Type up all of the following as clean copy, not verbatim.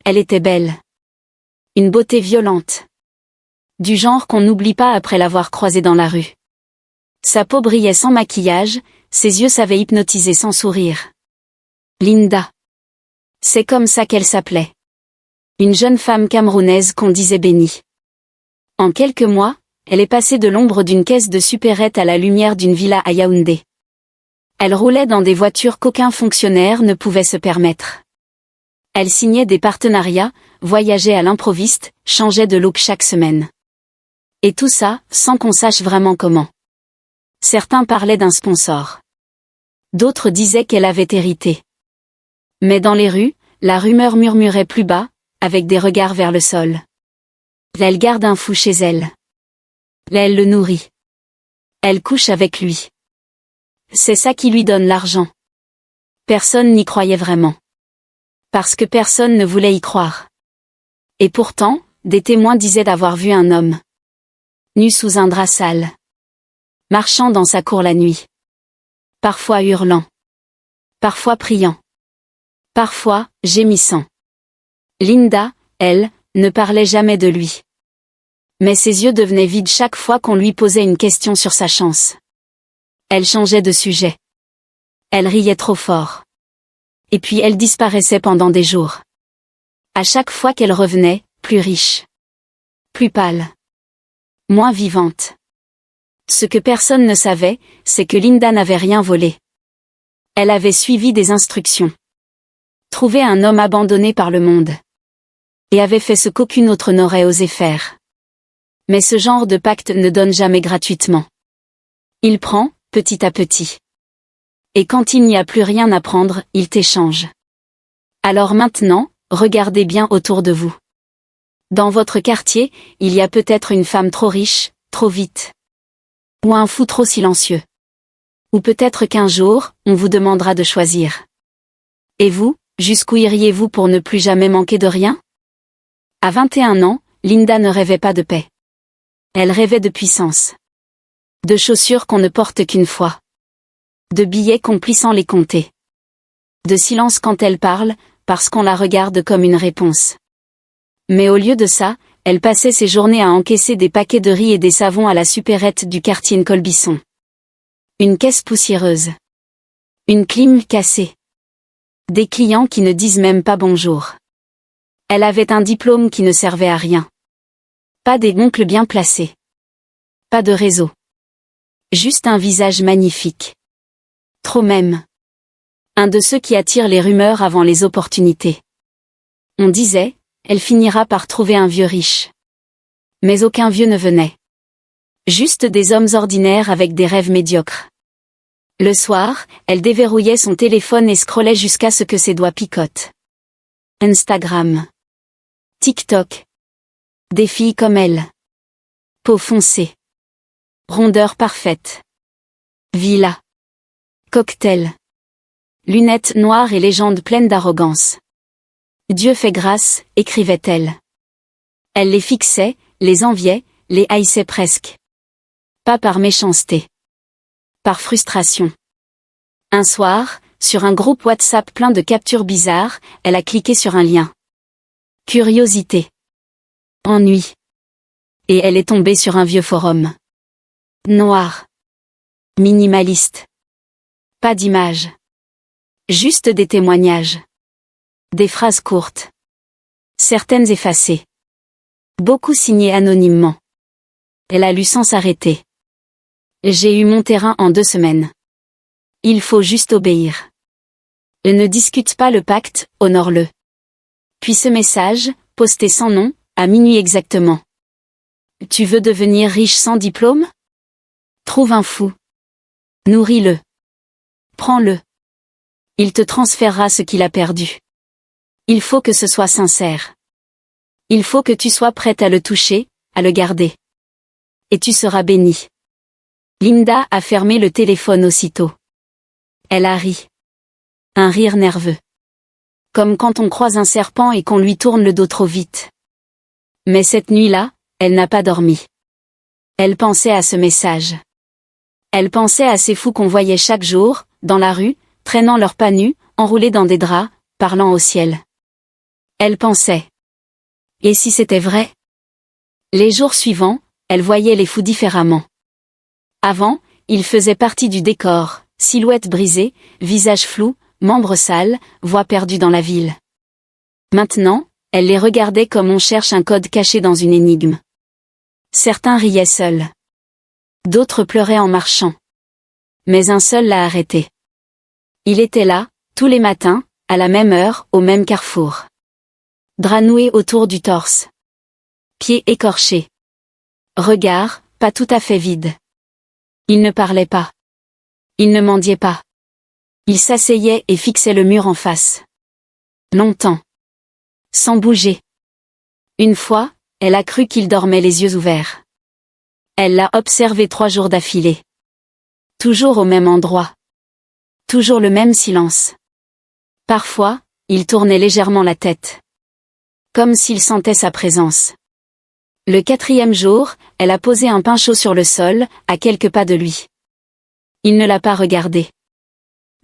Elle était belle. Une beauté violente. Du genre qu'on n'oublie pas après l'avoir croisée dans la rue. Sa peau brillait sans maquillage, ses yeux savaient hypnotiser sans sourire. Linda. C'est comme ça qu'elle s'appelait. Une jeune femme camerounaise qu'on disait bénie. En quelques mois, elle est passée de l'ombre d'une caisse de supérette à la lumière d'une villa à Yaoundé. Elle roulait dans des voitures qu'aucun fonctionnaire ne pouvait se permettre. Elle signait des partenariats, voyageait à l'improviste, changeait de look chaque semaine. Et tout ça, sans qu'on sache vraiment comment. Certains parlaient d'un sponsor. D'autres disaient qu'elle avait hérité. Mais dans les rues, la rumeur murmurait plus bas, avec des regards vers le sol. Elle garde un fou chez elle. Elle le nourrit. Elle couche avec lui. C'est ça qui lui donne l'argent. Personne n'y croyait vraiment. Parce que personne ne voulait y croire. Et pourtant, des témoins disaient d'avoir vu un homme. Nu sous un drap sale. Marchant dans sa cour la nuit. Parfois hurlant. Parfois priant. Parfois, gémissant. Linda, elle, ne parlait jamais de lui. Mais ses yeux devenaient vides chaque fois qu'on lui posait une question sur sa chance. Elle changeait de sujet. Elle riait trop fort. Et puis elle disparaissait pendant des jours. À chaque fois qu'elle revenait, plus riche. Plus pâle. Moins vivante. Ce que personne ne savait, c'est que Linda n'avait rien volé. Elle avait suivi des instructions. Trouvé un homme abandonné par le monde. Et avait fait ce qu'aucune autre n'aurait osé faire. Mais ce genre de pacte ne donne jamais gratuitement. Il prend, petit à petit. Et quand il n'y a plus rien à prendre, il t'échange. Alors maintenant, regardez bien autour de vous. Dans votre quartier, il y a peut-être une femme trop riche, trop vite. Ou un fou trop silencieux. Ou peut-être qu'un jour, on vous demandera de choisir. Et vous, jusqu'où iriez-vous pour ne plus jamais manquer de rien? À 21 ans, Linda ne rêvait pas de paix. Elle rêvait de puissance. De chaussures qu'on ne porte qu'une fois. De billets qu'on plie sans les compter. De silence quand elle parle, parce qu'on la regarde comme une réponse. Mais au lieu de ça, elle passait ses journées à encaisser des paquets de riz et des savons à la supérette du quartier Nkolbisson. Une caisse poussiéreuse. Une clim cassée. Des clients qui ne disent même pas bonjour. Elle avait un diplôme qui ne servait à rien. Pas des oncles bien placés. Pas de réseau. Juste un visage magnifique. Trop même. Un de ceux qui attirent les rumeurs avant les opportunités. On disait, elle finira par trouver un vieux riche. Mais aucun vieux ne venait. Juste des hommes ordinaires avec des rêves médiocres. Le soir, elle déverrouillait son téléphone et scrollait jusqu'à ce que ses doigts picotent. Instagram. TikTok. Des filles comme elle. Peau foncée. Rondeur parfaite. Villa. Cocktail. Lunettes noires et légendes pleines d'arrogance. Dieu fait grâce, écrivait-elle. Elle les fixait, les enviait, les haïssait presque. Pas par méchanceté. Par frustration. Un soir, sur un groupe WhatsApp plein de captures bizarres, elle a cliqué sur un lien. Curiosité. Ennui. Et elle est tombée sur un vieux forum. Noir. Minimaliste. Pas d'image. Juste des témoignages. Des phrases courtes. Certaines effacées. Beaucoup signées anonymement. Elle a lu sans s'arrêter. J'ai eu mon terrain en 2 semaines. Il faut juste obéir. Ne discute pas le pacte, honore-le. Puis ce message, posté sans nom, à minuit exactement. Tu veux devenir riche sans diplôme? Trouve un fou. Nourris-le. Prends-le. Il te transférera ce qu'il a perdu. Il faut que ce soit sincère. Il faut que tu sois prête à le toucher, à le garder. Et tu seras bénie. Linda a fermé le téléphone aussitôt. Elle a ri. Un rire nerveux. Comme quand on croise un serpent et qu'on lui tourne le dos trop vite. Mais cette nuit-là, elle n'a pas dormi. Elle pensait à ce message. Elle pensait à ces fous qu'on voyait chaque jour, dans la rue, traînant leurs pas nus, enroulés dans des draps, parlant au ciel. Elle pensait. Et si c'était vrai? Les jours suivants, elle voyait les fous différemment. Avant, ils faisaient partie du décor, silhouette brisée, visage flou, membres sales, voix perdue dans la ville. Maintenant, elle les regardait comme on cherche un code caché dans une énigme. Certains riaient seuls. D'autres pleuraient en marchant. Mais un seul l'a arrêté. Il était là, tous les matins, à la même heure, au même carrefour. Drap noué autour du torse. Pieds écorchés. Regard, pas tout à fait vide. Il ne parlait pas. Il ne mendiait pas. Il s'asseyait et fixait le mur en face. Longtemps. Sans bouger. Une fois, elle a cru qu'il dormait les yeux ouverts. Elle l'a observé 3 jours d'affilée. Toujours au même endroit. Toujours le même silence. Parfois, il tournait légèrement la tête. Comme s'il sentait sa présence. Le 4e jour, elle a posé un pain chaud sur le sol, à quelques pas de lui. Il ne l'a pas regardé.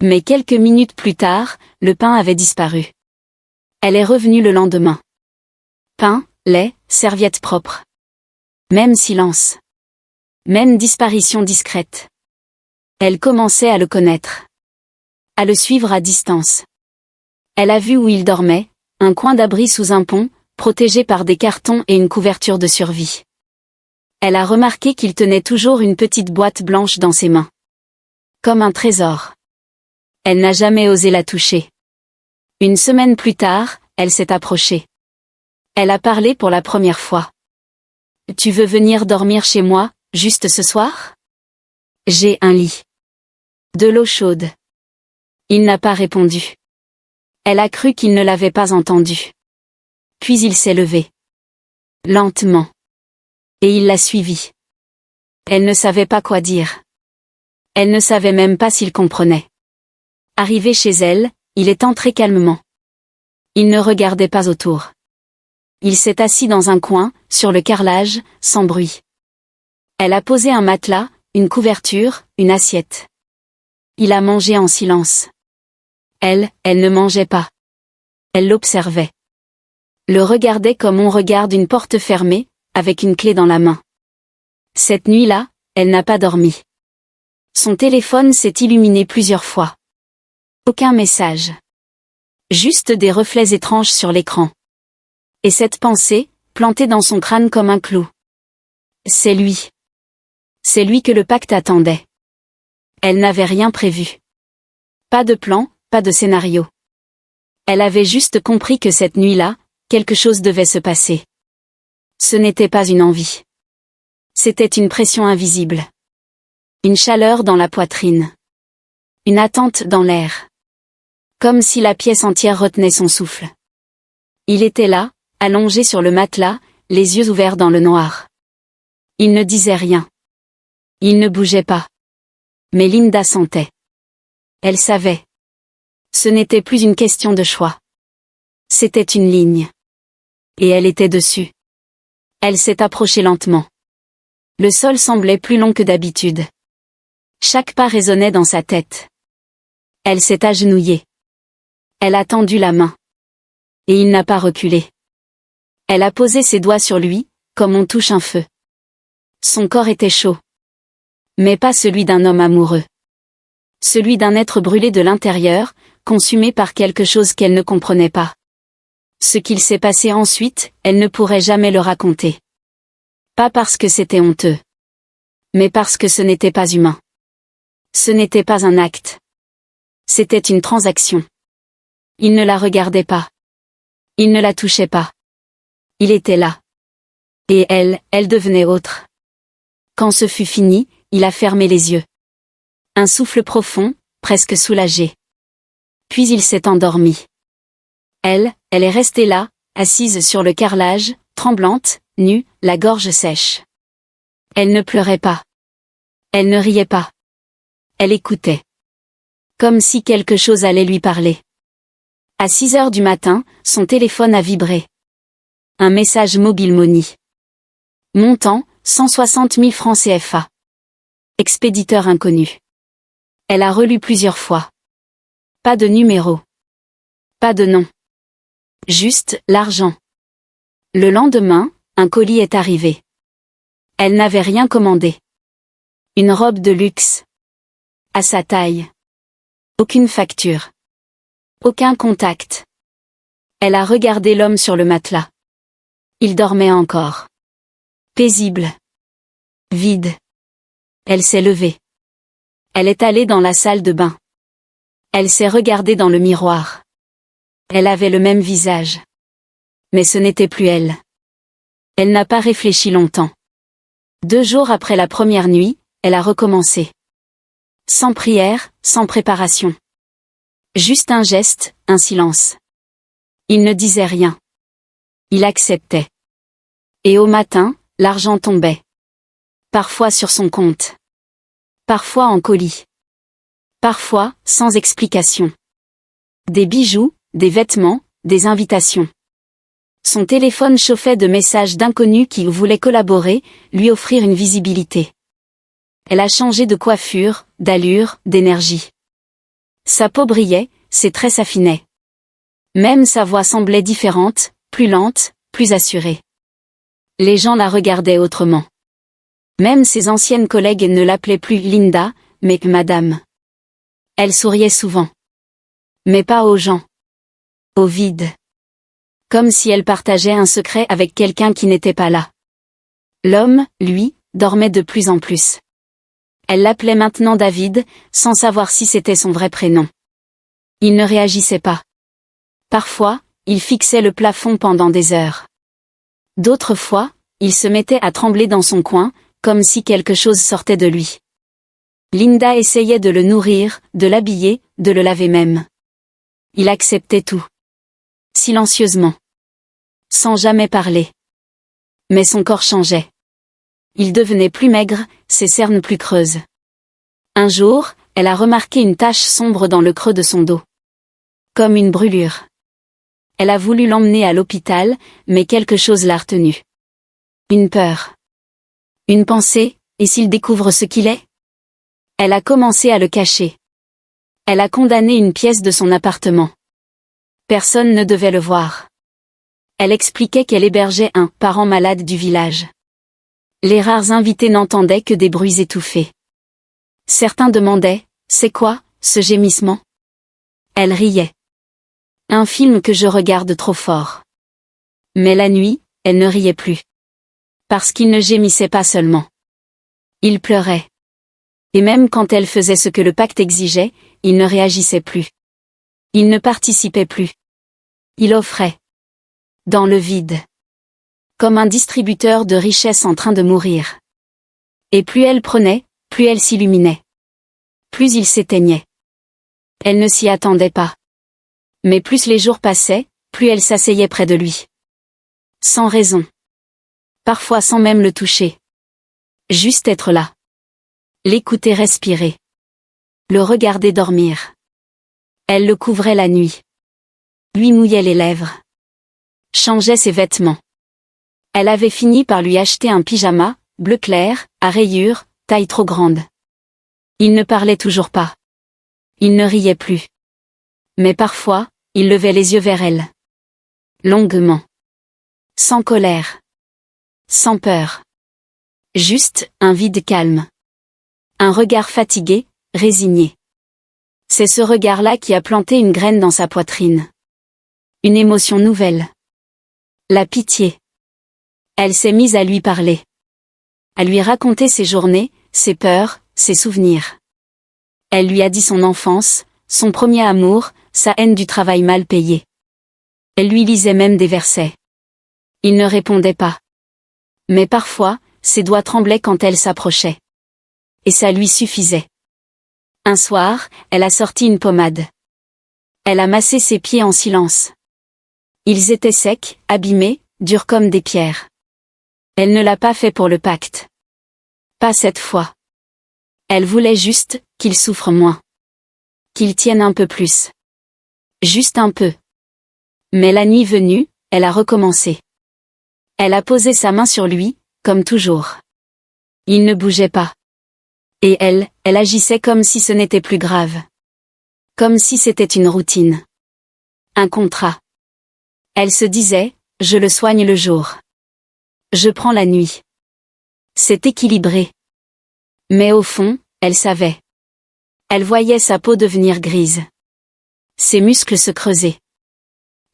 Mais quelques minutes plus tard, le pain avait disparu. Elle est revenue le lendemain. Pain, lait, serviette propre. Même silence. Même disparition discrète. Elle commençait à le connaître. À le suivre à distance. Elle a vu où il dormait, un coin d'abri sous un pont, protégé par des cartons et une couverture de survie. Elle a remarqué qu'il tenait toujours une petite boîte blanche dans ses mains. Comme un trésor. Elle n'a jamais osé la toucher. Une semaine plus tard, elle s'est approchée. Elle a parlé pour la première fois. « Tu veux venir dormir chez moi, juste ce soir? J'ai un lit. De l'eau chaude. » Il n'a pas répondu. Elle a cru qu'il ne l'avait pas entendu. Puis il s'est levé. Lentement. Et il l'a suivi. Elle ne savait pas quoi dire. Elle ne savait même pas s'il comprenait. Arrivé chez elle, il est entré calmement. Il ne regardait pas autour. Il s'est assis dans un coin, sur le carrelage, sans bruit. Elle a posé un matelas, une couverture, une assiette. Il a mangé en silence. Elle ne mangeait pas. Elle l'observait. Le regardait comme on regarde une porte fermée, avec une clé dans la main. Cette nuit-là, elle n'a pas dormi. Son téléphone s'est illuminé plusieurs fois. Aucun message. Juste des reflets étranges sur l'écran. Et cette pensée, plantée dans son crâne comme un clou. C'est lui. C'est lui que le pacte attendait. Elle n'avait rien prévu. Pas de plan, pas de scénario. Elle avait juste compris que cette nuit-là, quelque chose devait se passer. Ce n'était pas une envie. C'était une pression invisible. Une chaleur dans la poitrine. Une attente dans l'air. Comme si la pièce entière retenait son souffle. Il était là, allongé sur le matelas, les yeux ouverts dans le noir. Il ne disait rien. Il ne bougeait pas. Mais Linda sentait. Elle savait. Ce n'était plus une question de choix. C'était une ligne. Et elle était dessus. Elle s'est approchée lentement. Le sol semblait plus long que d'habitude. Chaque pas résonnait dans sa tête. Elle s'est agenouillée. Elle a tendu la main. Et il n'a pas reculé. Elle a posé ses doigts sur lui, comme on touche un feu. Son corps était chaud. Mais pas celui d'un homme amoureux. Celui d'un être brûlé de l'intérieur, consumé par quelque chose qu'elle ne comprenait pas. Ce qu'il s'est passé ensuite, elle ne pourrait jamais le raconter. Pas parce que c'était honteux. Mais parce que ce n'était pas humain. Ce n'était pas un acte. C'était une transaction. Il ne la regardait pas. Il ne la touchait pas. Il était là. Et elle devenait autre. Quand ce fut fini, il a fermé les yeux. Un souffle profond, presque soulagé. Puis il s'est endormi. Elle est restée là, assise sur le carrelage, tremblante, nue, la gorge sèche. Elle ne pleurait pas. Elle ne riait pas. Elle écoutait. Comme si quelque chose allait lui parler. À 6 heures du matin, son téléphone a vibré. Un message mobile Money. Montant, 160 000 francs CFA. Expéditeur inconnu. Elle a relu plusieurs fois. Pas de numéro. Pas de nom. Juste l'argent. Le lendemain, un colis est arrivé. Elle n'avait rien commandé. Une robe de luxe. À sa taille. Aucune facture. Aucun contact. Elle a regardé l'homme sur le matelas. Il dormait encore. Paisible. Vide. Elle s'est levée. Elle est allée dans la salle de bain. Elle s'est regardée dans le miroir. Elle avait le même visage. Mais ce n'était plus elle. Elle n'a pas réfléchi longtemps. 2 jours après la première nuit, elle a recommencé. Sans prière, sans préparation. Juste un geste, un silence. Il ne disait rien. Il acceptait. Et au matin, l'argent tombait. Parfois sur son compte. Parfois en colis. Parfois, sans explication. Des bijoux, des vêtements, des invitations. Son téléphone chauffait de messages d'inconnus qui voulaient collaborer, lui offrir une visibilité. Elle a changé de coiffure, d'allure, d'énergie. Sa peau brillait, ses traits s'affinaient. Même sa voix semblait différente, plus lente, plus assurée. Les gens la regardaient autrement. Même ses anciennes collègues ne l'appelaient plus Linda, mais Madame. Elle souriait souvent. Mais pas aux gens. Au vide. Comme si elle partageait un secret avec quelqu'un qui n'était pas là. L'homme, lui, dormait de plus en plus. Elle l'appelait maintenant David, sans savoir si c'était son vrai prénom. Il ne réagissait pas. Parfois, il fixait le plafond pendant des heures. D'autres fois, il se mettait à trembler dans son coin, comme si quelque chose sortait de lui. Linda essayait de le nourrir, de l'habiller, de le laver même. Il acceptait tout. Silencieusement. Sans jamais parler. Mais son corps changeait. Il devenait plus maigre, ses cernes plus creuses. Un jour, elle a remarqué une tache sombre dans le creux de son dos. Comme une brûlure. Elle a voulu l'emmener à l'hôpital, mais quelque chose l'a retenue. Une peur. Une pensée, et s'il découvre ce qu'il est? Elle a commencé à le cacher. Elle a condamné une pièce de son appartement. Personne ne devait le voir. Elle expliquait qu'elle hébergeait un parent malade du village. Les rares invités n'entendaient que des bruits étouffés. Certains demandaient, « C'est quoi, ce gémissement ?» Elle riait. Un film que je regarde trop fort. Mais la nuit, elle ne riait plus. Parce qu'il ne gémissait pas seulement. Il pleurait. Et même quand elle faisait ce que le pacte exigeait, il ne réagissait plus. Il ne participait plus. Il offrait. Dans le vide. Comme un distributeur de richesses en train de mourir. Et plus elle prenait, plus elle s'illuminait. Plus il s'éteignait. Elle ne s'y attendait pas. Mais plus les jours passaient, plus elle s'asseyait près de lui. Sans raison. Parfois sans même le toucher. Juste être là. L'écouter respirer. Le regarder dormir. Elle le couvrait la nuit. Lui mouillait les lèvres. Changeait ses vêtements. Elle avait fini par lui acheter un pyjama, bleu clair, à rayures, taille trop grande. Il ne parlait toujours pas. Il ne riait plus. Mais parfois, il levait les yeux vers elle. Longuement. Sans colère. Sans peur. Juste, un vide calme. Un regard fatigué, résigné. C'est ce regard-là qui a planté une graine dans sa poitrine. Une émotion nouvelle. La pitié. Elle s'est mise à lui parler. À lui raconter ses journées, ses peurs, ses souvenirs. Elle lui a dit son enfance, son premier amour, sa haine du travail mal payé. Elle lui lisait même des versets. Il ne répondait pas. Mais parfois, ses doigts tremblaient quand elle s'approchait. Et ça lui suffisait. Un soir, elle a sorti une pommade. Elle a massé ses pieds en silence. Ils étaient secs, abîmés, durs comme des pierres. Elle ne l'a pas fait pour le pacte. Pas cette fois. Elle voulait juste qu'il souffre moins. Qu'il tienne un peu plus. Juste un peu. Mais la nuit venue, elle a recommencé. Elle a posé sa main sur lui, comme toujours. Il ne bougeait pas. Et elle agissait comme si ce n'était plus grave. Comme si c'était une routine. Un contrat. Elle se disait, je le soigne le jour. Je prends la nuit. C'est équilibré. Mais au fond, elle savait. Elle voyait sa peau devenir grise. Ses muscles se creusaient.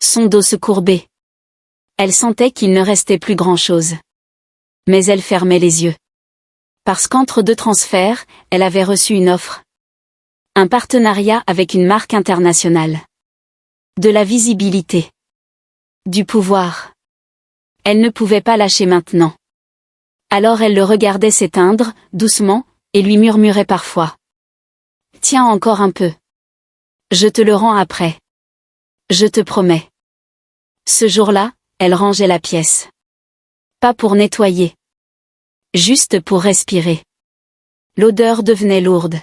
Son dos se courbait. Elle sentait qu'il ne restait plus grand-chose. Mais elle fermait les yeux. Parce qu'entre deux transferts, elle avait reçu une offre. Un partenariat avec une marque internationale. De la visibilité. Du pouvoir. Elle ne pouvait pas lâcher maintenant. Alors elle le regardait s'éteindre, doucement, et lui murmurait parfois. Tiens encore un peu. Je te le rends après. Je te promets. Ce jour-là, elle rangeait la pièce. Pas pour nettoyer. Juste pour respirer. L'odeur devenait lourde.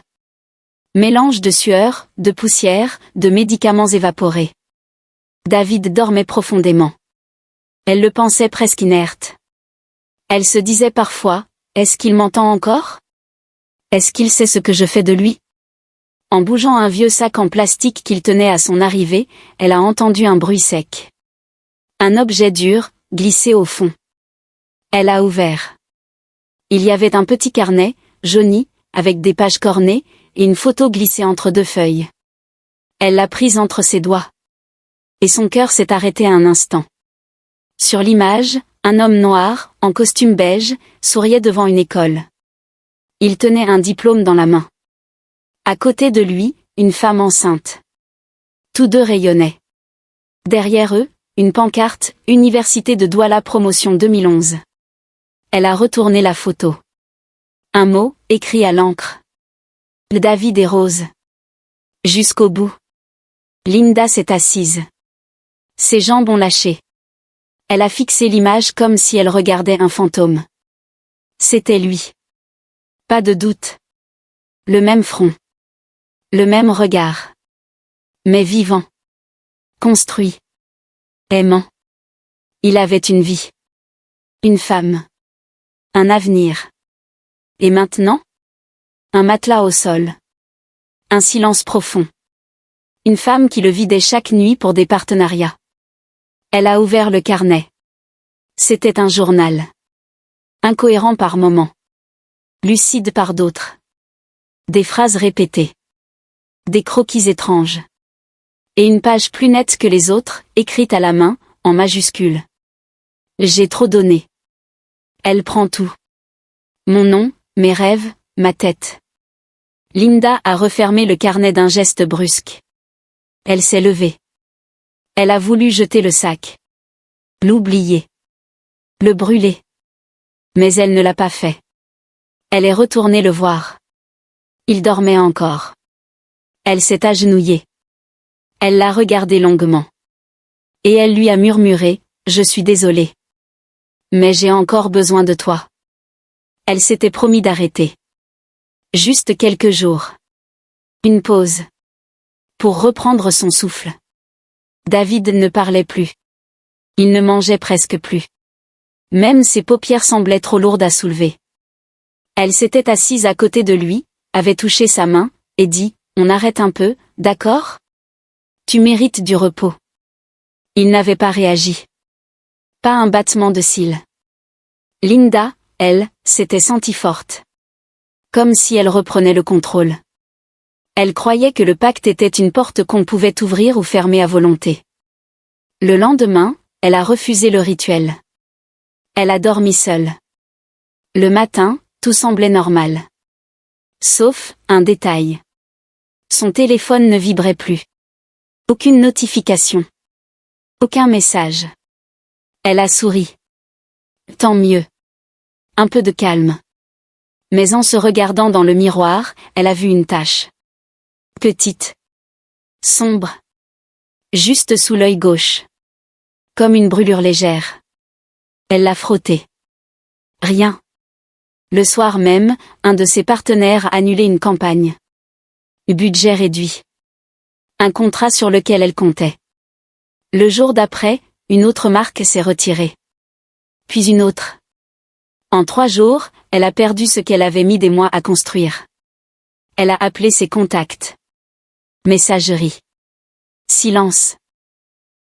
Mélange de sueur, de poussière, de médicaments évaporés. David dormait profondément. Elle le pensait presque inerte. Elle se disait parfois, est-ce qu'il m'entend encore? Est-ce qu'il sait ce que je fais de lui? En bougeant un vieux sac en plastique qu'il tenait à son arrivée, elle a entendu un bruit sec. Un objet dur, glissé au fond. Elle a ouvert. Il y avait un petit carnet, jauni, avec des pages cornées, et une photo glissée entre deux feuilles. Elle l'a prise entre ses doigts. Et son cœur s'est arrêté un instant. Sur l'image, un homme noir, en costume beige, souriait devant une école. Il tenait un diplôme dans la main. À côté de lui, une femme enceinte. Tous deux rayonnaient. Derrière eux, une pancarte, Université de Douala Promotion 2011. Elle a retourné la photo. Un mot, écrit à l'encre. Le David et Rose. Jusqu'au bout. Linda s'est assise. Ses jambes ont lâché. Elle a fixé l'image comme si elle regardait un fantôme. C'était lui. Pas de doute. Le même front. Le même regard. Mais vivant. Construit. Aimant. Il avait une vie. Une femme. Un avenir. Et maintenant? Un matelas au sol. Un silence profond. Une femme qui le vidait chaque nuit pour des partenariats. Elle a ouvert le carnet. C'était un journal. Incohérent par moments. Lucide par d'autres. Des phrases répétées. Des croquis étranges. Et une page plus nette que les autres, écrite à la main, en majuscule. J'ai trop donné. Elle prend tout. Mon nom, mes rêves, ma tête. Linda a refermé le carnet d'un geste brusque. Elle s'est levée. Elle a voulu jeter le sac. L'oublier. Le brûler. Mais elle ne l'a pas fait. Elle est retournée le voir. Il dormait encore. Elle s'est agenouillée. Elle l'a regardé longuement. Et elle lui a murmuré, je suis désolée. Mais j'ai encore besoin de toi. Elle s'était promis d'arrêter. Juste quelques jours. Une pause. Pour reprendre son souffle. David ne parlait plus. Il ne mangeait presque plus. Même ses paupières semblaient trop lourdes à soulever. Elle s'était assise à côté de lui, avait touché sa main, et dit, on arrête un peu, d'accord? Tu mérites du repos. Il n'avait pas réagi. Pas un battement de cils. Linda, elle, s'était sentie forte. Comme si elle reprenait le contrôle. Elle croyait que le pacte était une porte qu'on pouvait ouvrir ou fermer à volonté. Le lendemain, elle a refusé le rituel. Elle a dormi seule. Le matin, tout semblait normal. Sauf, un détail. Son téléphone ne vibrait plus. Aucune notification. Aucun message. Elle a souri. Tant mieux. Un peu de calme. Mais en se regardant dans le miroir, elle a vu une tache. Petite. Sombre. Juste sous l'œil gauche. Comme une brûlure légère. Elle l'a frotté. Rien. Le soir même, un de ses partenaires a annulé une campagne. Budget réduit. Un contrat sur lequel elle comptait. Le jour d'après, une autre marque s'est retirée. Puis une autre. En 3 jours, elle a perdu ce qu'elle avait mis des mois à construire. Elle a appelé ses contacts. Messagerie. Silence.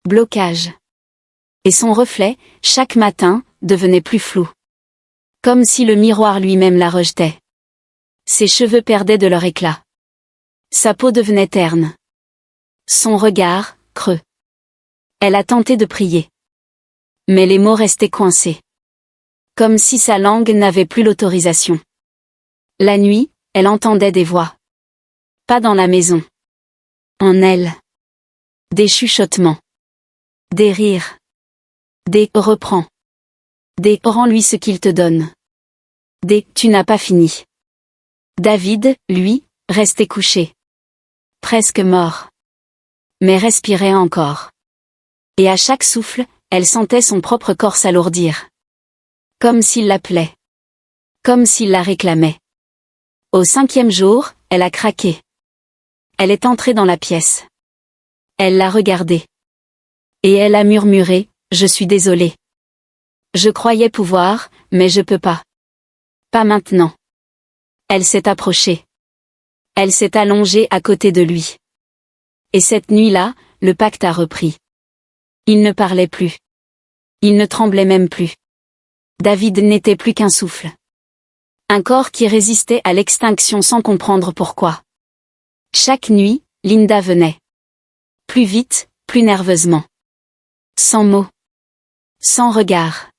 Blocage. Et son reflet, chaque matin, devenait plus flou. Comme si le miroir lui-même la rejetait. Ses cheveux perdaient de leur éclat. Sa peau devenait terne. Son regard, creux. Elle a tenté de prier. Mais les mots restaient coincés. Comme si sa langue n'avait plus l'autorisation. La nuit, elle entendait des voix. Pas dans la maison. En elle. Des chuchotements. Des rires. Des « reprends ». Des « rends-lui ce qu'il te donne ». Des « tu n'as pas fini ». David, lui, restait couché. Presque mort. Mais respirait encore. Et à chaque souffle, elle sentait son propre corps s'alourdir. Comme s'il l'appelait. Comme s'il la réclamait. Au 5e jour, elle a craqué. Elle est entrée dans la pièce. Elle l'a regardé. Et elle a murmuré, « Je suis désolée. Je croyais pouvoir, mais je peux pas. Pas maintenant. » Elle s'est approchée. Elle s'est allongée à côté de lui. Et cette nuit-là, le pacte a repris. Il ne parlait plus. Il ne tremblait même plus. David n'était plus qu'un souffle. Un corps qui résistait à l'extinction sans comprendre pourquoi. Chaque nuit, Linda venait. Plus vite, plus nerveusement. Sans mots. Sans regard.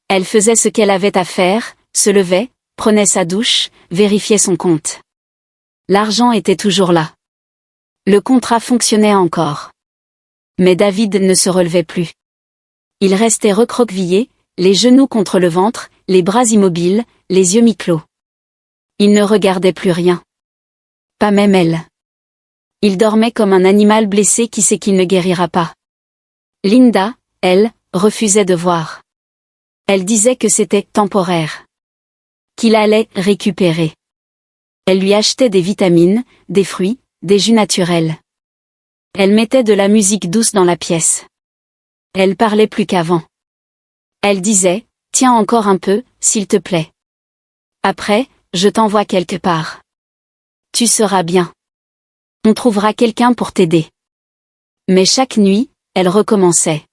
Elle faisait ce qu'elle avait à faire, se levait, prenait sa douche, vérifiait son compte. L'argent était toujours là. Le contrat fonctionnait encore. Mais David ne se relevait plus. Il restait recroquevillé, les genoux contre le ventre, les bras immobiles, les yeux mi-clos. Il ne regardait plus rien. Pas même elle. Il dormait comme un animal blessé qui sait qu'il ne guérira pas. Linda, elle, refusait de voir. Elle disait que c'était temporaire. Qu'il allait récupérer. Elle lui achetait des vitamines, des fruits, des jus naturels. Elle mettait de la musique douce dans la pièce. Elle parlait plus qu'avant. Elle disait, « Tiens encore un peu, s'il te plaît. Après, je t'envoie quelque part. Tu seras bien. On trouvera quelqu'un pour t'aider. » Mais chaque nuit, elle recommençait.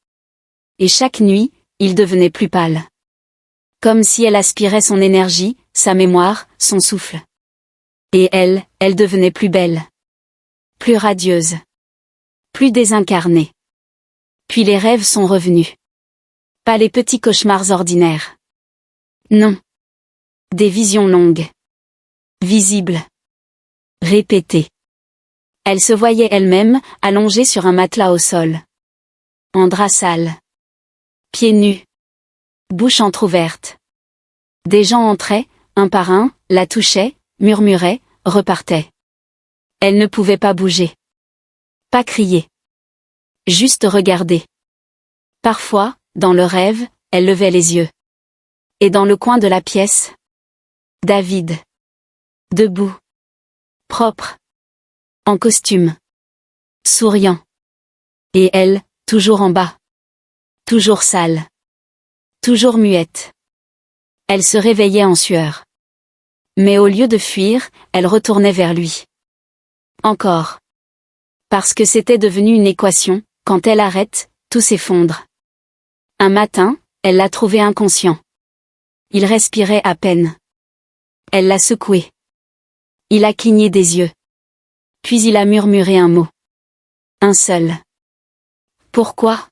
Et chaque nuit, il devenait plus pâle. Comme si elle aspirait son énergie, sa mémoire, son souffle. Et elle devenait plus belle. Plus radieuse. Plus désincarnée. Puis les rêves sont revenus. Pas les petits cauchemars ordinaires. Non. Des visions longues. Visibles. Répétées. Elle se voyait elle-même, allongée sur un matelas au sol. En drap sale. Pieds nus. Bouche entr'ouverte. Des gens entraient, un par un, la touchaient, murmuraient, repartaient. Elle ne pouvait pas bouger. Pas crier. Juste regarder. Parfois, dans le rêve, elle levait les yeux. Et dans le coin de la pièce, David. Debout. Propre. En costume. Souriant. Et elle, toujours en bas. Toujours sale. Toujours muette. Elle se réveillait en sueur. Mais au lieu de fuir, elle retournait vers lui. Encore. Parce que c'était devenu une équation, quand elle arrête, tout s'effondre. Un matin, elle l'a trouvé inconscient. Il respirait à peine. Elle l'a secoué. Il a cligné des yeux. Puis il a murmuré un mot. Un seul. Pourquoi?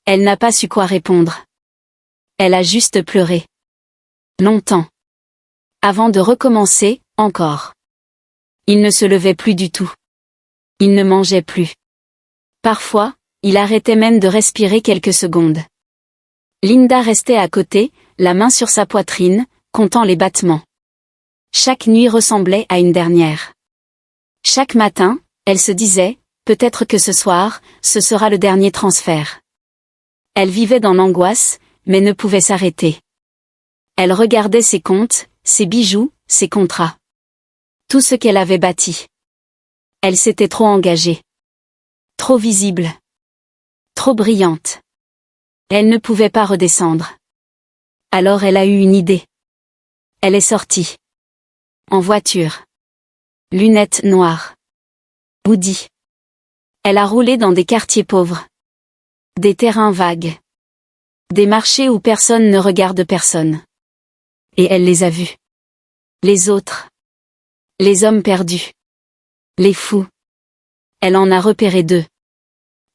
Elle n'a pas su quoi répondre. Elle a juste pleuré. Longtemps. Avant de recommencer, encore. Il ne se levait plus du tout. Il ne mangeait plus. Parfois, il arrêtait même de respirer quelques secondes. Linda restait à côté, la main sur sa poitrine, comptant les battements. Chaque nuit ressemblait à une dernière. Chaque matin, elle se disait, peut-être que ce soir, ce sera le dernier transfert. Elle vivait dans l'angoisse, mais ne pouvait s'arrêter. Elle regardait ses comptes, ses bijoux, ses contrats. Tout ce qu'elle avait bâti. Elle s'était trop engagée. Trop visible. Trop brillante. Elle ne pouvait pas redescendre. Alors elle a eu une idée. Elle est sortie. En voiture. Lunettes noires. Hoodie. Elle a roulé dans des quartiers pauvres. Des terrains vagues. Des marchés où personne ne regarde personne. Et elle les a vus. Les autres. Les hommes perdus. Les fous. Elle en a repéré 2.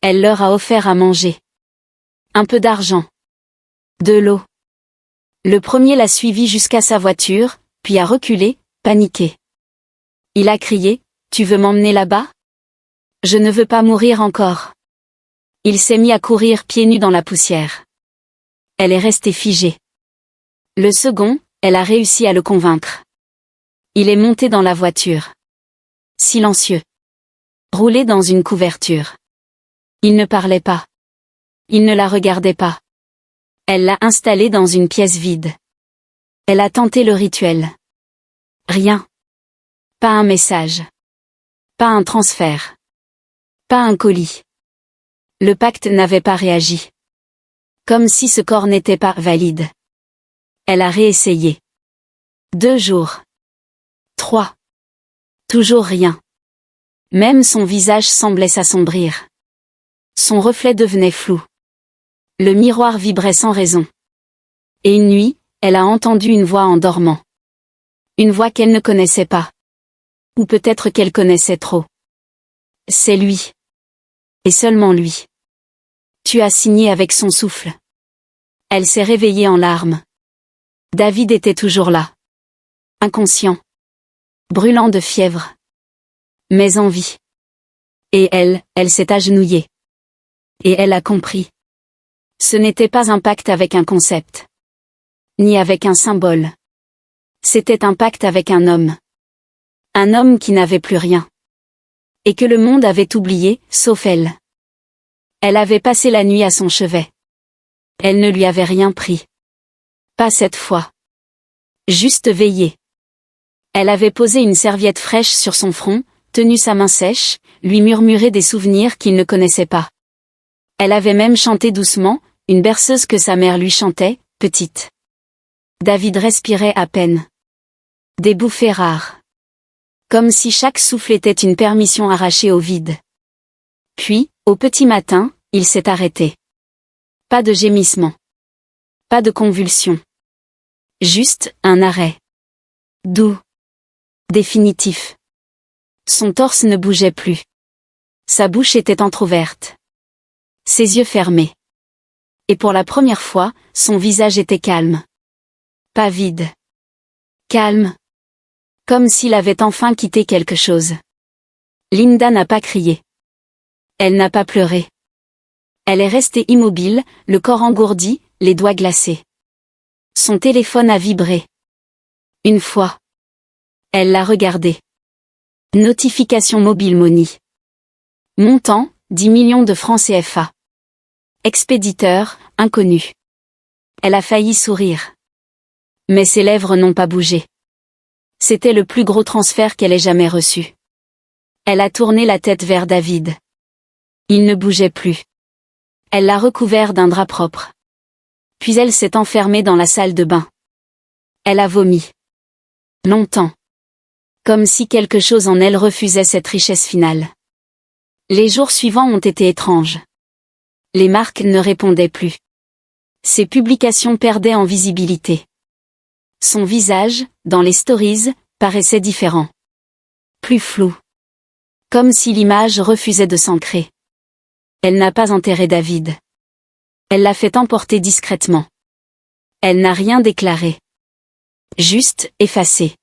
Elle leur a offert à manger. Un peu d'argent. De l'eau. Le premier l'a suivi jusqu'à sa voiture, puis a reculé, paniqué. Il a crié, « Tu veux m'emmener là-bas ? Je ne veux pas mourir encore. » Il s'est mis à courir pieds nus dans la poussière. Elle est restée figée. Le second, elle a réussi à le convaincre. Il est monté dans la voiture. Silencieux. Roulé dans une couverture. Il ne parlait pas. Il ne la regardait pas. Elle l'a installé dans une pièce vide. Elle a tenté le rituel. Rien. Pas un message. Pas un transfert. Pas un colis. Le pacte n'avait pas réagi. Comme si ce corps n'était pas valide. Elle a réessayé. 2 jours. 3. Toujours rien. Même son visage semblait s'assombrir. Son reflet devenait flou. Le miroir vibrait sans raison. Et une nuit, elle a entendu une voix en dormant. Une voix qu'elle ne connaissait pas. Ou peut-être qu'elle connaissait trop. C'est lui. Et seulement lui. Tu as signé avec son souffle. Elle s'est réveillée en larmes. David était toujours là. Inconscient. Brûlant de fièvre. Mais en vie. Et elle s'est agenouillée. Et elle a compris. Ce n'était pas un pacte avec un concept. Ni avec un symbole. C'était un pacte avec un homme. Un homme qui n'avait plus rien. Et que le monde avait oublié, sauf elle. Elle avait passé la nuit à son chevet. Elle ne lui avait rien pris. Pas cette fois. Juste veillé. Elle avait posé une serviette fraîche sur son front, tenu sa main sèche, lui murmuré des souvenirs qu'il ne connaissait pas. Elle avait même chanté doucement, une berceuse que sa mère lui chantait, petite. David respirait à peine. Des bouffées rares. Comme si chaque souffle était une permission arrachée au vide. Puis, au petit matin, il s'est arrêté. Pas de gémissement. Pas de convulsion. Juste, un arrêt. Doux. Définitif. Son torse ne bougeait plus. Sa bouche était entr'ouverte. Ses yeux fermés. Et pour la première fois, son visage était calme. Pas vide. Calme. Comme s'il avait enfin quitté quelque chose. Linda n'a pas crié. Elle n'a pas pleuré. Elle est restée immobile, le corps engourdi, les doigts glacés. Son téléphone a vibré. Une fois. Elle l'a regardé. Notification mobile Moni. Montant, 10 millions de francs CFA. Expéditeur, inconnu. Elle a failli sourire. Mais ses lèvres n'ont pas bougé. C'était le plus gros transfert qu'elle ait jamais reçu. Elle a tourné la tête vers David. Il ne bougeait plus. Elle l'a recouvert d'un drap propre. Puis elle s'est enfermée dans la salle de bain. Elle a vomi. Longtemps. Comme si quelque chose en elle refusait cette richesse finale. Les jours suivants ont été étranges. Les marques ne répondaient plus. Ses publications perdaient en visibilité. Son visage, dans les stories, paraissait différent. Plus flou. Comme si l'image refusait de s'ancrer. Elle n'a pas enterré David. Elle l'a fait emporter discrètement. Elle n'a rien déclaré. Juste, effacé.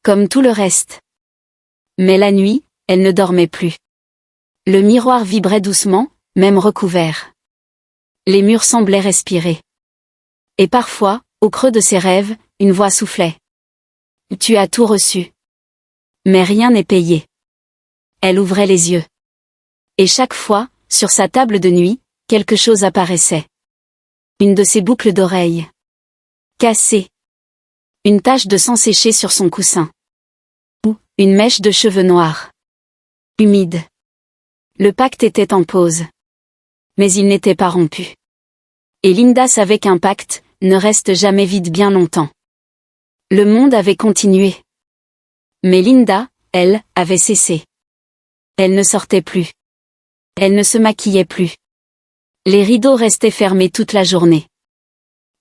Comme tout le reste. Mais la nuit, elle ne dormait plus. Le miroir vibrait doucement, même recouvert. Les murs semblaient respirer. Et parfois, au creux de ses rêves, une voix soufflait. Tu as tout reçu. Mais rien n'est payé. Elle ouvrait les yeux. Et chaque fois, sur sa table de nuit, quelque chose apparaissait. Une de ses boucles d'oreilles. Cassée. Une tache de sang séché sur son coussin. Ou, une mèche de cheveux noirs. Humide. Le pacte était en pause. Mais il n'était pas rompu. Et Linda savait qu'un pacte ne reste jamais vide bien longtemps. Le monde avait continué. Mais Linda, elle, avait cessé. Elle ne sortait plus. Elle ne se maquillait plus. Les rideaux restaient fermés toute la journée.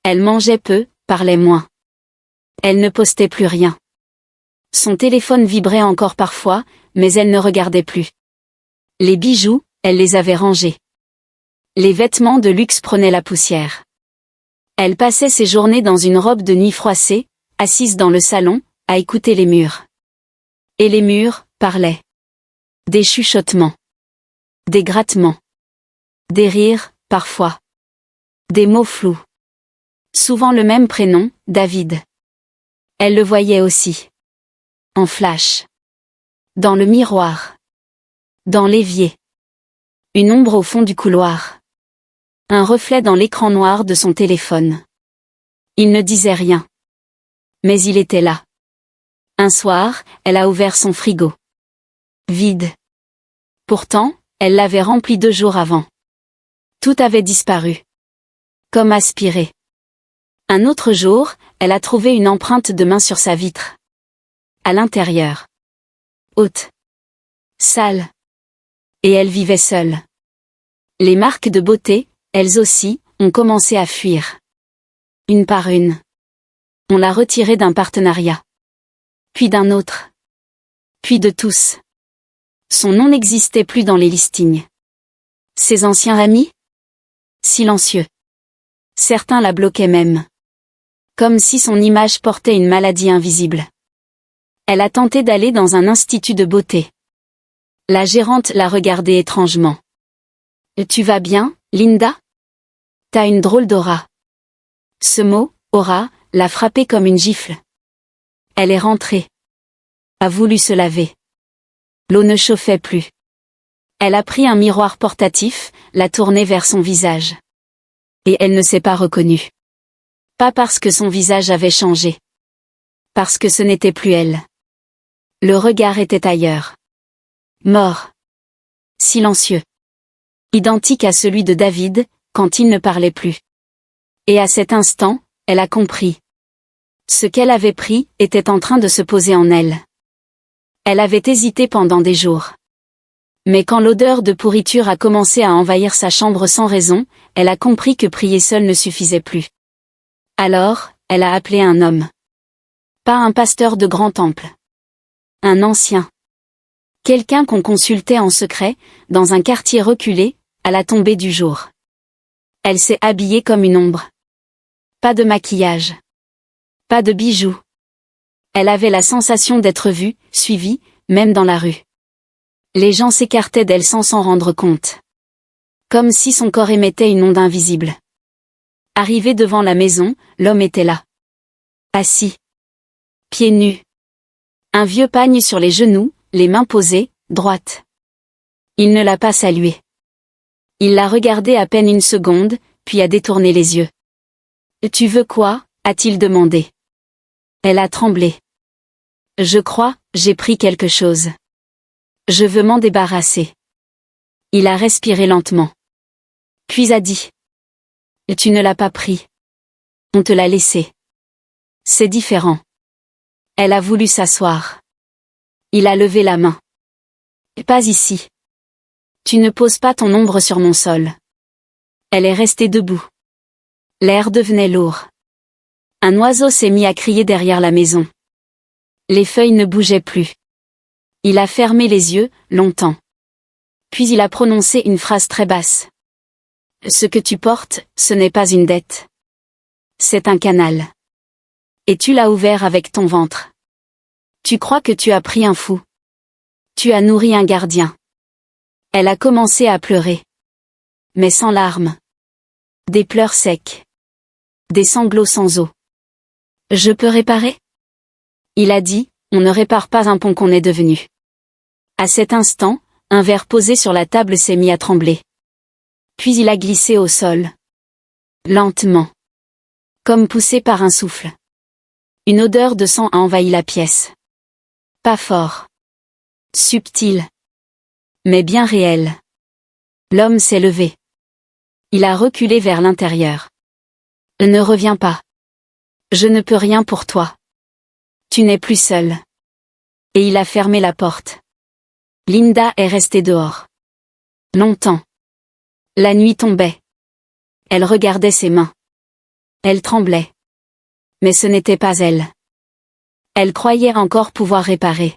Elle mangeait peu, parlait moins. Elle ne postait plus rien. Son téléphone vibrait encore parfois, mais elle ne regardait plus. Les bijoux, elle les avait rangés. Les vêtements de luxe prenaient la poussière. Elle passait ses journées dans une robe de nuit froissée, assise dans le salon, à écouter les murs. Et les murs parlaient. Des chuchotements. Des grattements. Des rires, parfois. Des mots flous. Souvent le même prénom, David. Elle le voyait aussi. En flash. Dans le miroir. Dans l'évier. Une ombre au fond du couloir. Un reflet dans l'écran noir de son téléphone. Il ne disait rien. Mais il était là. Un soir, elle a ouvert son frigo. Vide. Pourtant, elle l'avait rempli 2 jours avant. Tout avait disparu. Comme aspiré. Un autre jour, elle a trouvé une empreinte de main sur sa vitre. À l'intérieur. Haute. Sale. Et elle vivait seule. Les marques de beauté, elles aussi, ont commencé à fuir. Une par une. On l'a retirée d'un partenariat. Puis d'un autre. Puis de tous. Son nom n'existait plus dans les listings. Ses anciens amis? Silencieux. Certains la bloquaient même. Comme si son image portait une maladie invisible. Elle a tenté d'aller dans un institut de beauté. La gérante l'a regardée étrangement. « Tu vas bien, Linda? T'as une drôle d'aura. » Ce mot, aura, l'a frappée comme une gifle. Elle est rentrée. A voulu se laver. L'eau ne chauffait plus. Elle a pris un miroir portatif, l'a tourné vers son visage. Et elle ne s'est pas reconnue. Pas parce que son visage avait changé. Parce que ce n'était plus elle. Le regard était ailleurs. Mort. Silencieux. Identique à celui de David, quand il ne parlait plus. Et à cet instant, elle a compris. Ce qu'elle avait pris était en train de se poser en elle. Elle avait hésité pendant des jours. Mais quand l'odeur de pourriture a commencé à envahir sa chambre sans raison, elle a compris que prier seule ne suffisait plus. Alors, elle a appelé un homme. Pas un pasteur de grand temple. Un ancien. Quelqu'un qu'on consultait en secret, dans un quartier reculé, à la tombée du jour. Elle s'est habillée comme une ombre. Pas de maquillage. Pas de bijoux. Elle avait la sensation d'être vue, suivie, même dans la rue. Les gens s'écartaient d'elle sans s'en rendre compte. Comme si son corps émettait une onde invisible. Arrivé devant la maison, l'homme était là. Assis. Pieds nus. Un vieux pagne sur les genoux, les mains posées, droites. Il ne l'a pas saluée. Il l'a regardée à peine une seconde, puis a détourné les yeux. « Tu veux quoi ?» a-t-il demandé. Elle a tremblé. « Je crois, j'ai pris quelque chose. Je veux m'en débarrasser. » Il a respiré lentement. Puis a dit. « Tu ne l'as pas pris. On te l'a laissé. C'est différent. » Elle a voulu s'asseoir. Il a levé la main. « Pas ici. Tu ne poses pas ton ombre sur mon sol. » Elle est restée debout. L'air devenait lourd. Un oiseau s'est mis à crier derrière la maison. Les feuilles ne bougeaient plus. Il a fermé les yeux, longtemps. Puis il a prononcé une phrase très basse. « Ce que tu portes, ce n'est pas une dette. C'est un canal. Et tu l'as ouvert avec ton ventre. Tu crois que tu as pris un fou. Tu as nourri un gardien. » Elle a commencé à pleurer. Mais sans larmes. Des pleurs secs. Des sanglots sans eau. « Je peux réparer ?» Il a dit, « On ne répare pas un pont qu'on est devenu. » À cet instant, un verre posé sur la table s'est mis à trembler. Puis il a glissé au sol. Lentement. Comme poussé par un souffle. Une odeur de sang a envahi la pièce. Pas fort. Subtil. Mais bien réel. L'homme s'est levé. Il a reculé vers l'intérieur. « Ne reviens pas. Je ne peux rien pour toi. Tu n'es plus seul. » Et il a fermé la porte. Linda est restée dehors. Longtemps. La nuit tombait. Elle regardait ses mains. Elle tremblait. Mais ce n'était pas elle. Elle croyait encore pouvoir réparer.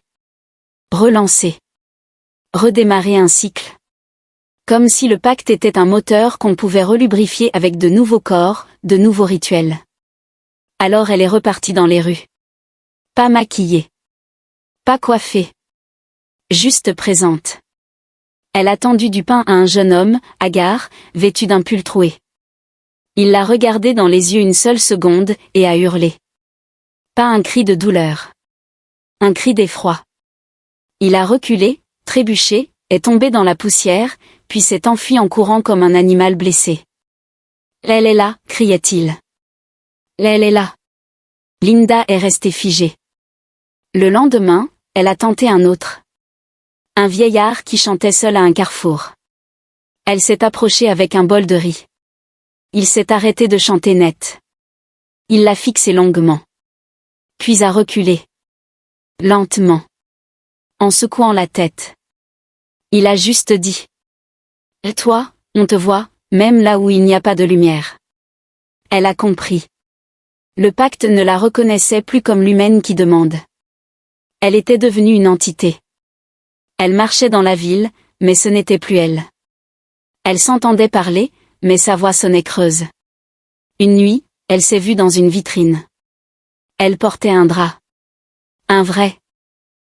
Relancer. Redémarrer un cycle. Comme si le pacte était un moteur qu'on pouvait relubrifier avec de nouveaux corps, de nouveaux rituels. Alors elle est repartie dans les rues. Pas maquillée. Pas coiffée. Juste présente. Elle a tendu du pain à un jeune homme, hagard, vêtu d'un pull troué. Il l'a regardé dans les yeux une seule seconde, et a hurlé. Pas un cri de douleur. Un cri d'effroi. Il a reculé, trébuché, est tombé dans la poussière, puis s'est enfui en courant comme un animal blessé. Elle est là, criait-il. Elle est là. Linda est restée figée. Le lendemain, elle a tenté un autre. Un vieillard qui chantait seul à un carrefour. Elle s'est approchée avec un bol de riz. Il s'est arrêté de chanter net. Il l'a fixé longuement. Puis a reculé. Lentement. En secouant la tête. Il a juste dit. Et toi, on te voit, même là où il n'y a pas de lumière. Elle a compris. Le pacte ne la reconnaissait plus comme l'humaine qui demande. Elle était devenue une entité. Elle marchait dans la ville, mais ce n'était plus elle. Elle s'entendait parler, mais sa voix sonnait creuse. Une nuit, elle s'est vue dans une vitrine. Elle portait un drap. Un vrai.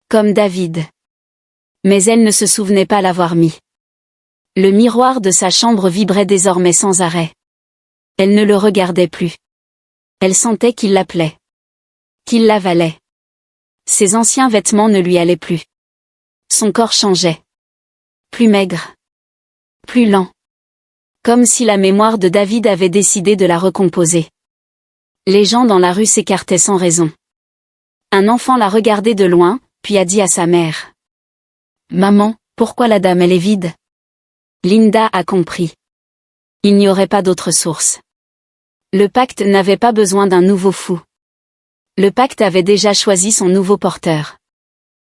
Comme David. Mais elle ne se souvenait pas l'avoir mis. Le miroir de sa chambre vibrait désormais sans arrêt. Elle ne le regardait plus. Elle sentait qu'il l'appelait. Qu'il l'avalait. Ses anciens vêtements ne lui allaient plus. Son corps changeait. Plus maigre. Plus lent. Comme si la mémoire de David avait décidé de la recomposer. Les gens dans la rue s'écartaient sans raison. Un enfant l'a regardé de loin, puis a dit à sa mère. « Maman, pourquoi la dame elle est vide ?» Linda a compris. Il n'y aurait pas d'autre source. Le pacte n'avait pas besoin d'un nouveau fou. Le pacte avait déjà choisi son nouveau porteur.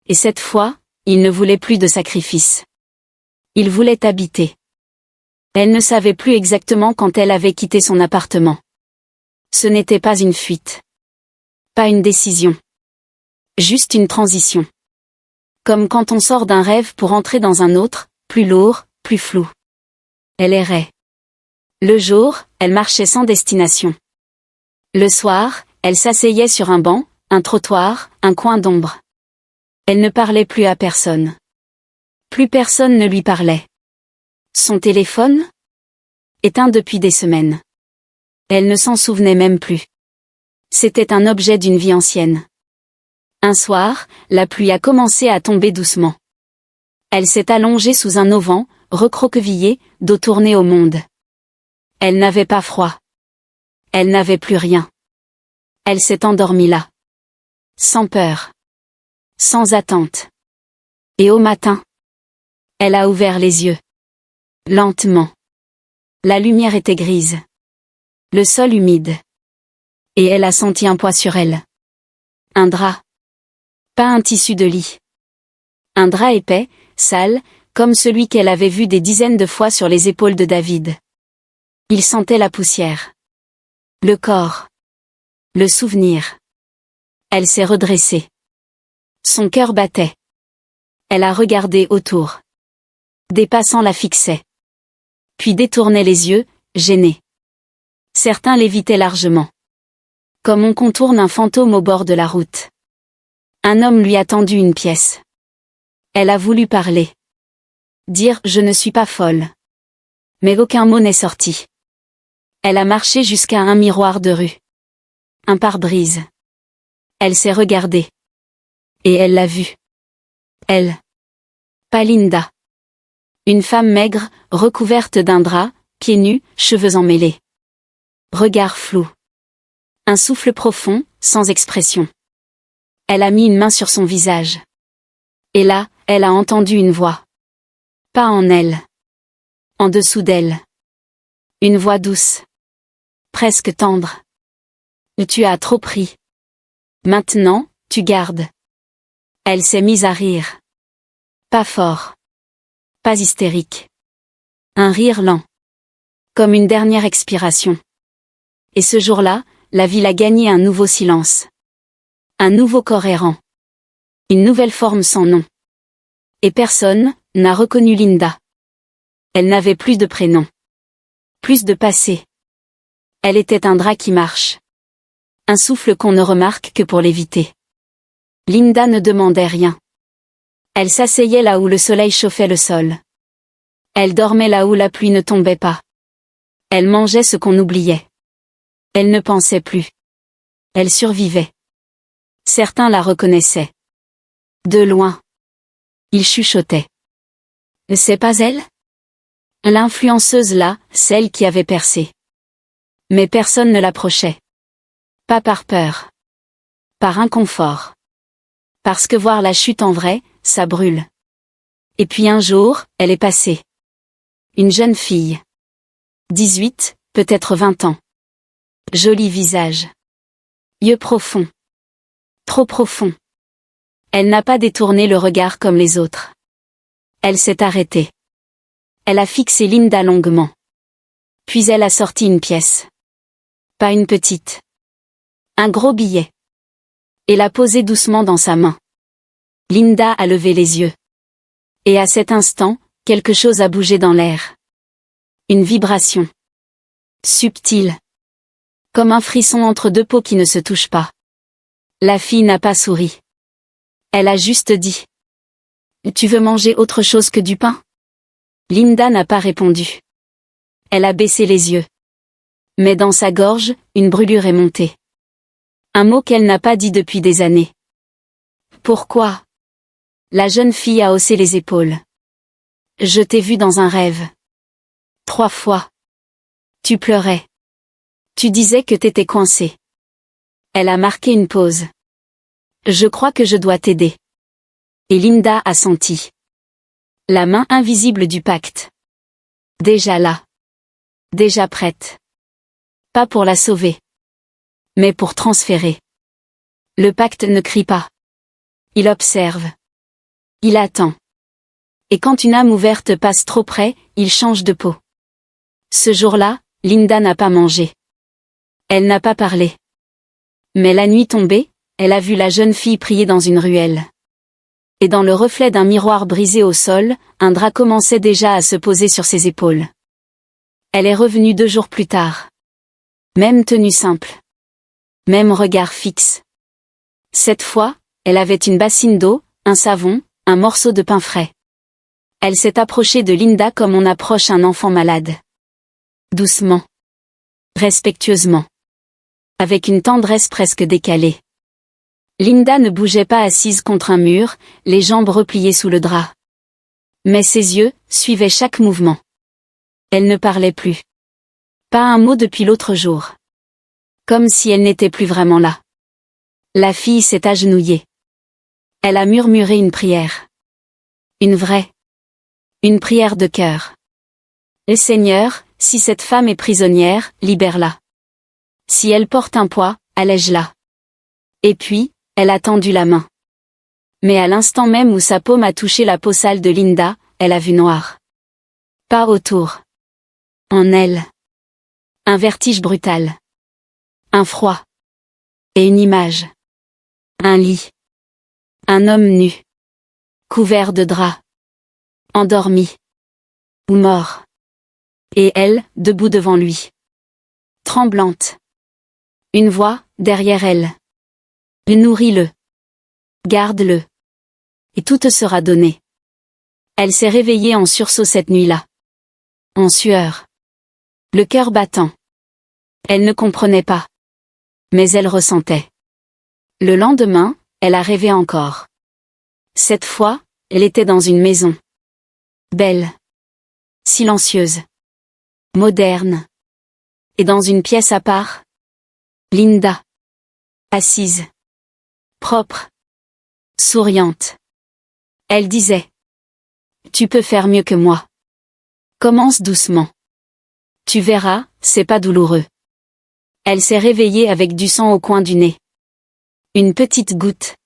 Et cette fois, il ne voulait plus de sacrifice. Il voulait habiter. Elle ne savait plus exactement quand elle avait quitté son appartement. Ce n'était pas une fuite. Pas une décision. Juste une transition. Comme quand on sort d'un rêve pour entrer dans un autre, plus lourd, plus flou. Elle errait. Le jour, elle marchait sans destination. Le soir, elle s'asseyait sur un banc, un trottoir, un coin d'ombre. Elle ne parlait plus à personne. Plus personne ne lui parlait. Son téléphone? Éteint depuis des semaines. Elle ne s'en souvenait même plus. C'était un objet d'une vie ancienne. Un soir, la pluie a commencé à tomber doucement. Elle s'est allongée sous un auvent, recroquevillée, dos tourné au monde. Elle n'avait pas froid. Elle n'avait plus rien. Elle s'est endormie là. Sans peur. Sans attente. Et au matin, elle a ouvert les yeux. Lentement. La lumière était grise. Le sol humide. Et elle a senti un poids sur elle. Un drap. Pas un tissu de lit. Un drap épais, sale, comme celui qu'elle avait vu des dizaines de fois sur les épaules de David. Il sentait la poussière. Le corps. Le souvenir. Elle s'est redressée. Son cœur battait. Elle a regardé autour. Des passants la fixaient. Puis détournaient les yeux, gênés. Certains l'évitaient largement. Comme on contourne un fantôme au bord de la route. Un homme lui a tendu une pièce. Elle a voulu parler. Dire « je ne suis pas folle ». Mais aucun mot n'est sorti. Elle a marché jusqu'à un miroir de rue. Un pare-brise. Elle s'est regardée. Et elle l'a vu. Elle. Pas Linda. Une femme maigre, recouverte d'un drap, pieds nus, cheveux emmêlés. Regard flou. Un souffle profond, sans expression. Elle a mis une main sur son visage. Et là, elle a entendu une voix. Pas en elle. En dessous d'elle. Une voix douce. Presque tendre. Tu as trop pris. Maintenant, tu gardes. Elle s'est mise à rire. Pas fort. Pas hystérique. Un rire lent. Comme une dernière expiration. Et ce jour-là, la ville a gagné un nouveau silence. Un nouveau corps errant. Une nouvelle forme sans nom. Et personne n'a reconnu Linda. Elle n'avait plus de prénom. Plus de passé. Elle était un drap qui marche. Un souffle qu'on ne remarque que pour l'éviter. Linda ne demandait rien. Elle s'asseyait là où le soleil chauffait le sol. Elle dormait là où la pluie ne tombait pas. Elle mangeait ce qu'on oubliait. Elle ne pensait plus. Elle survivait. Certains la reconnaissaient. De loin. Ils chuchotaient. C'est pas elle? L'influenceuse là, celle qui avait percé. Mais personne ne l'approchait. Pas par peur. Par inconfort. Parce que voir la chute en vrai, ça brûle. Et puis un jour, elle est passée. Une jeune fille. 18, peut-être 20 ans. Joli visage. Yeux profonds. Trop profonds. Elle n'a pas détourné le regard comme les autres. Elle s'est arrêtée. Elle a fixé Linda longuement. Puis elle a sorti une pièce. Pas une petite. Un gros billet. Et l'a posé doucement dans sa main. Linda a levé les yeux. Et à cet instant, quelque chose a bougé dans l'air. Une vibration. Subtile. Comme un frisson entre deux peaux qui ne se touchent pas. La fille n'a pas souri. Elle a juste dit. Tu veux manger autre chose que du pain? Linda n'a pas répondu. Elle a baissé les yeux. Mais dans sa gorge, une brûlure est montée. Un mot qu'elle n'a pas dit depuis des années. Pourquoi? La jeune fille a haussé les épaules. Je t'ai vu dans un rêve. 3 fois. Tu pleurais. Tu disais que t'étais coincé. Elle a marqué une pause. Je crois que je dois t'aider. Et Linda a senti. La main invisible du pacte. Déjà là. Déjà prête. Pas pour la sauver. Mais pour transférer. Le pacte ne crie pas. Il observe. Il attend. Et quand une âme ouverte passe trop près, il change de peau. Ce jour-là, Linda n'a pas mangé. Elle n'a pas parlé. Mais la nuit tombée, elle a vu la jeune fille prier dans une ruelle. Et dans le reflet d'un miroir brisé au sol, un drap commençait déjà à se poser sur ses épaules. Elle est revenue 2 jours plus tard. Même tenue simple. Même regard fixe. Cette fois, elle avait une bassine d'eau, un savon, un morceau de pain frais. Elle s'est approchée de Linda comme on approche un enfant malade. Doucement. Respectueusement. Avec une tendresse presque décalée. Linda ne bougeait pas assise contre un mur, les jambes repliées sous le drap. Mais ses yeux suivaient chaque mouvement. Elle ne parlait plus. Pas un mot depuis l'autre jour. Comme si elle n'était plus vraiment là. La fille s'est agenouillée. Elle a murmuré une prière. Une vraie. Une prière de cœur. Et Seigneur, si cette femme est prisonnière, libère-la. Si elle porte un poids, allège-la. Et puis, elle a tendu la main. Mais à l'instant même où sa paume a touché la peau sale de Linda, elle a vu noir. Pas autour. En elle. Un vertige brutal. Un froid. Et une image. Un lit. Un homme nu. Couvert de draps. Endormi. Ou mort. Et elle, debout devant lui. Tremblante. Une voix, derrière elle. Nourris-le. Garde-le. Et tout te sera donné. Elle s'est réveillée en sursaut cette nuit-là. En sueur. Le cœur battant. Elle ne comprenait pas. Mais elle ressentait. Le lendemain, elle a rêvé encore. Cette fois, elle était dans une maison. Belle. Silencieuse. Moderne. Et dans une pièce à part. Linda. Assise. Propre. Souriante. Elle disait. Tu peux faire mieux que moi. Commence doucement. Tu verras, c'est pas douloureux. Elle s'est réveillée avec du sang au coin du nez. Une petite goutte.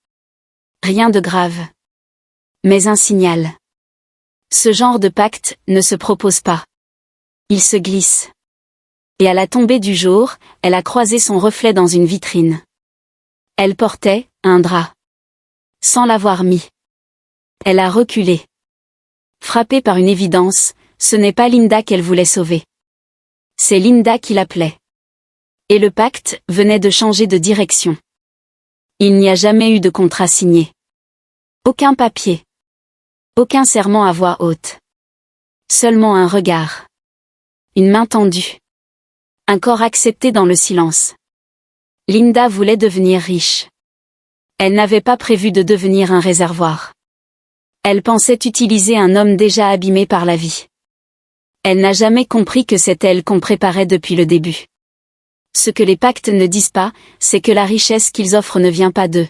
Rien de grave. Mais un signal. Ce genre de pacte ne se propose pas. Il se glisse. Et à la tombée du jour, elle a croisé son reflet dans une vitrine. Elle portait un drap. Sans l'avoir mis. Elle a reculé. Frappée par une évidence, ce n'est pas Linda qu'elle voulait sauver. C'est Linda qui l'appelait. Et le pacte venait de changer de direction. Il n'y a jamais eu de contrat signé. Aucun papier. Aucun serment à voix haute. Seulement un regard. Une main tendue. Un corps accepté dans le silence. Linda voulait devenir riche. Elle n'avait pas prévu de devenir un réservoir. Elle pensait utiliser un homme déjà abîmé par la vie. Elle n'a jamais compris que c'est elle qu'on préparait depuis le début. Ce que les pactes ne disent pas, c'est que la richesse qu'ils offrent ne vient pas d'eux.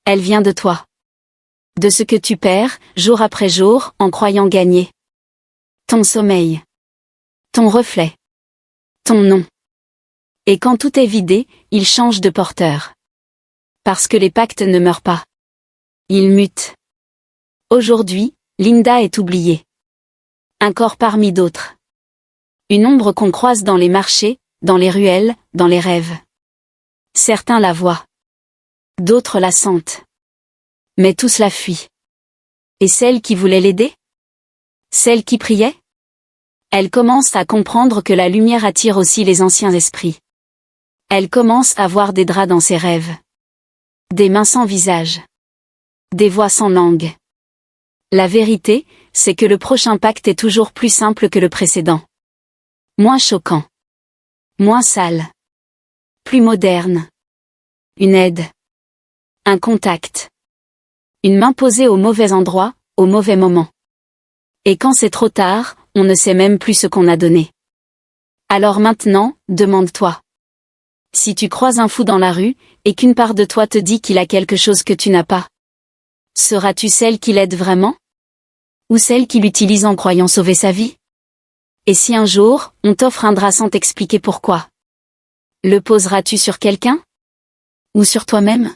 Elle vient de toi. De ce que tu perds, jour après jour, en croyant gagner. Ton sommeil. Ton reflet. Ton nom. Et quand tout est vidé, il change de porteur. Parce que les pactes ne meurent pas. Ils mutent. Aujourd'hui, Linda est oubliée. Un corps parmi d'autres. Une ombre qu'on croise dans les marchés, dans les ruelles, dans les rêves. Certains la voient. D'autres la sentent. Mais tous la fuient. Et celle qui voulait l'aider? Celle qui priait? Elle commence à comprendre que la lumière attire aussi les anciens esprits. Elle commence à voir des draps dans ses rêves. Des mains sans visage. Des voix sans langue. La vérité, c'est que le prochain pacte est toujours plus simple que le précédent. Moins choquant. Moins sale. Plus moderne. Une aide. Un contact. Une main posée au mauvais endroit, au mauvais moment. Et quand c'est trop tard, on ne sait même plus ce qu'on a donné. Alors maintenant, demande-toi. Si tu croises un fou dans la rue, et qu'une part de toi te dit qu'il a quelque chose que tu n'as pas, seras-tu celle qui l'aide vraiment? Ou celle qui l'utilise en croyant sauver sa vie? Et si un jour, on t'offre un drap sans t'expliquer pourquoi, le poseras-tu sur quelqu'un? Ou sur toi-même?